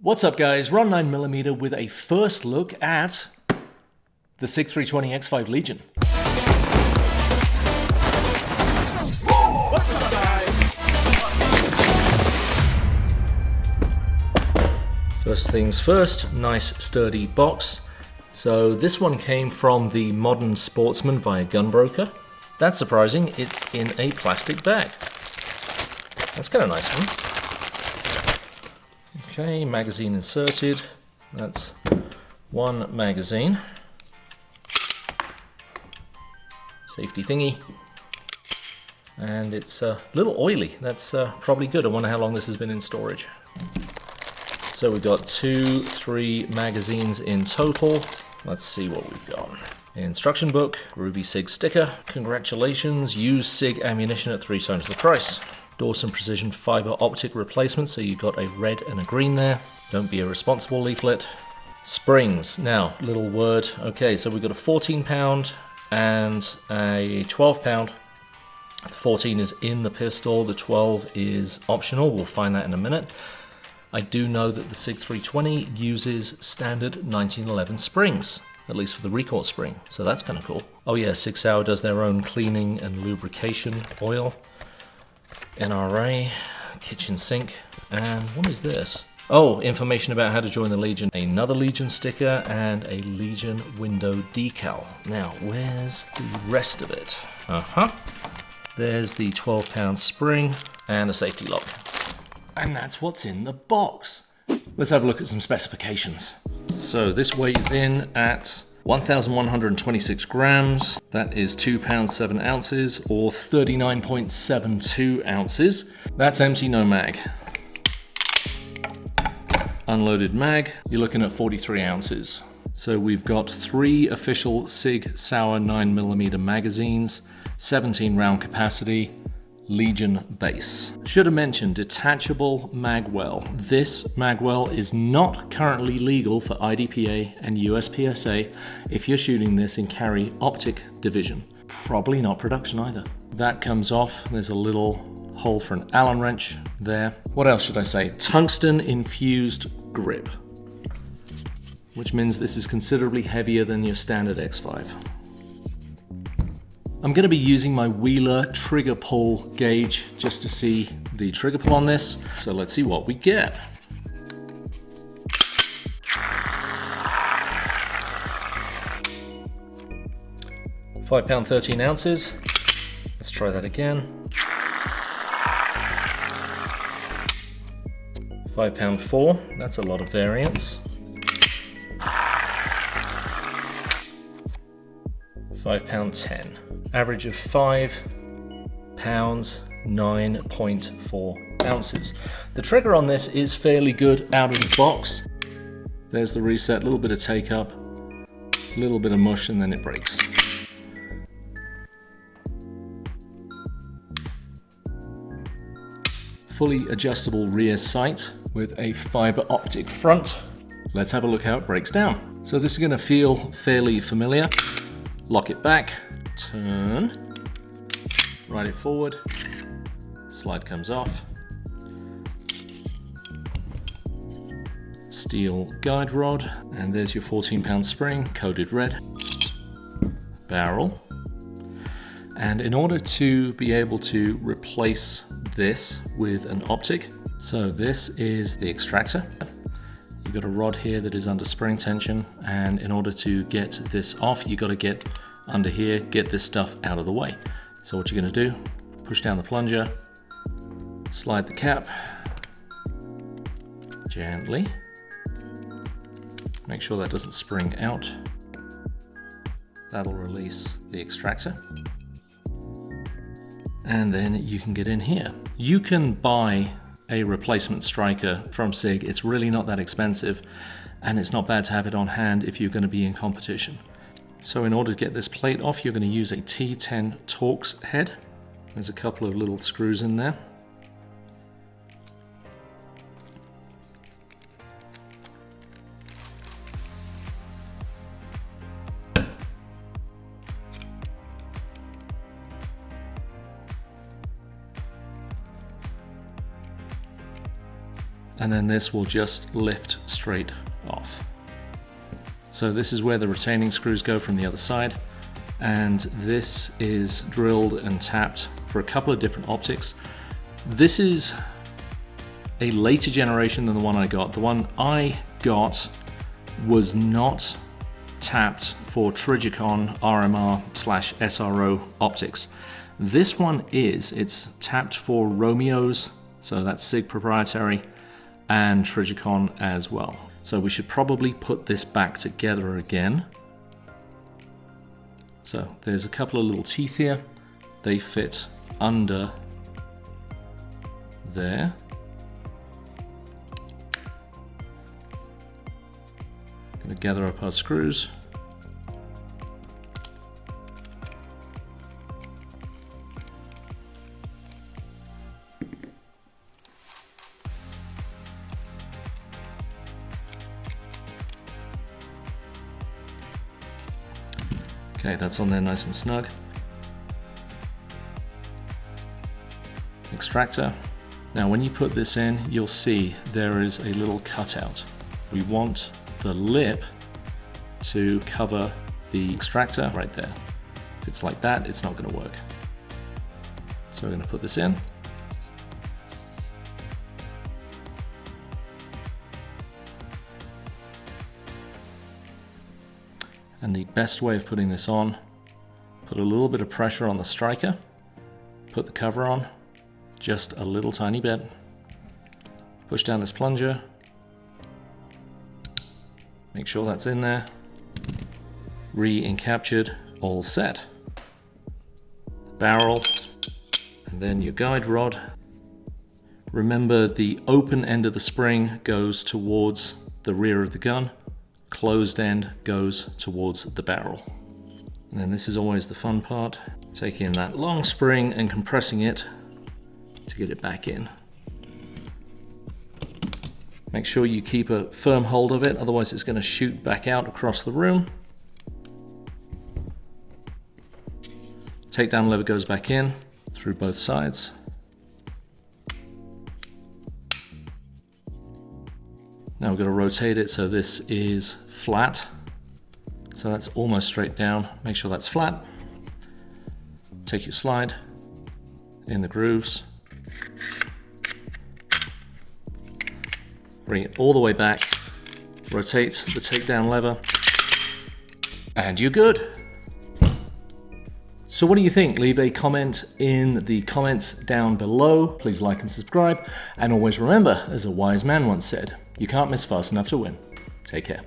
What's up guys, Ron 9mm with a first look at the Sig 320 X5 Legion. First things first, nice sturdy box. So this one came from the Modern Sportsman via Gunbroker. That's surprising, it's in a plastic bag. That's kind of nice one. Okay, magazine inserted. That's one magazine. Safety thingy. And it's a little oily. That's probably good. I wonder how long this has been in storage. So we've got 3 magazines in total. Let's see what we've got. Instruction book, groovy Sig sticker. Congratulations, use Sig ammunition at 3 times the price. Dawson Precision Fiber Optic replacement, so you've got a red and a green there. Don't be irresponsible leaflet. Springs, now, little word. Okay, so we've got a 14 pound and a 12 pound. The 14 is in the pistol, the 12 is optional, we'll find that in a minute. I do know that the Sig 320 uses standard 1911 springs, at least for the recoil spring, so that's kind of cool. Oh yeah, Sig Sauer does their own cleaning and lubrication oil. NRA, kitchen sink, and what is this? Oh, information about how to join the Legion. Another Legion sticker and a Legion window decal. Now, where's the rest of it? There's the 12 pound spring and a safety lock. And that's what's in the box. Let's have a look at some specifications. So this weighs in at 1,126 grams. That is 2 pounds 7 ounces or 39.72 ounces. That's empty, no mag. Unloaded mag, you're looking at 43 ounces. So we've got 3 official Sig Sauer 9mm magazines, 17 round capacity, Legion base. Should have mentioned detachable magwell. This magwell is not currently legal for IDPA and USPSA if you're shooting this in carry optic division. Probably not production either. That comes off. There's a little hole for an Allen wrench there. What else should I say? Tungsten infused grip, which means this is considerably heavier than your standard X5. I'm going to be using my Wheeler trigger pull gauge just to see the trigger pull on this. So let's see what we get. £5 13 ounces. Let's try that again. £5 4. That's a lot of variance. £5 10. Average of 5 pounds 9.4 ounces. The trigger on this is fairly good out of the box. There's the reset, a little bit of take up, a little bit of mush, and then it breaks. Fully adjustable rear sight with a fiber optic front. Let's have a look how it breaks down. So this is going to feel fairly familiar. Lock it back, turn, ride it forward, slide comes off. Steel guide rod, and there's your 14 pound spring, coated red. Barrel. And in order to be able to replace this with an optic, so this is the extractor. You've got a rod here that is under spring tension, and in order to get this off, you've got to get under here, get this stuff out of the way. So what you're going to do, push down the plunger, slide the cap gently, make sure that doesn't spring out. That'll release the extractor. And then you can get in here. You can buy a replacement striker from Sig. It's really not that expensive, and it's not bad to have it on hand if you're going to be in competition. So in order to get this plate off, you're going to use a T10 Torx head. There's a couple of little screws in there. and then this will just lift straight off. So this is where the retaining screws go from the other side, and this is drilled and tapped for a couple of different optics. This is a later generation than the one I got. The one I got was not tapped for Trigicon RMR/SRO optics. This one is, it's tapped for Romeo's, so that's Sig proprietary, and Trigicon as well. So we should probably put this back together again. So there's a couple of little teeth here. They fit under there. Gonna gather up our screws. Okay, that's on there nice and snug. Extractor. Now when you put this in, you'll see there is a little cutout. We want the lip to cover the extractor right there. If it's like that, it's not going to work. So we're going to put this in. And the best way of putting this on, put a little bit of pressure on the striker, put the cover on, just a little tiny bit, push down this plunger, make sure that's in there, re-encaptured, all set. Barrel, and then your guide rod. Remember, the open end of the spring goes towards the rear of the gun, closed end goes towards the barrel. And then this is always the fun part, taking that long spring and compressing it to get it back in. Make sure you keep a firm hold of it, otherwise it's going to shoot back out across the room. Takedown lever goes back in through both sides. Now we're going to rotate it so this is flat. So that's almost straight down. Make sure that's flat. Take your slide in the grooves. Bring it all the way back. Rotate the takedown lever. And you're good. So what do you think? Leave a comment in the comments down below. Please like and subscribe. And always remember, as a wise man once said, you can't miss fast enough to win. Take care.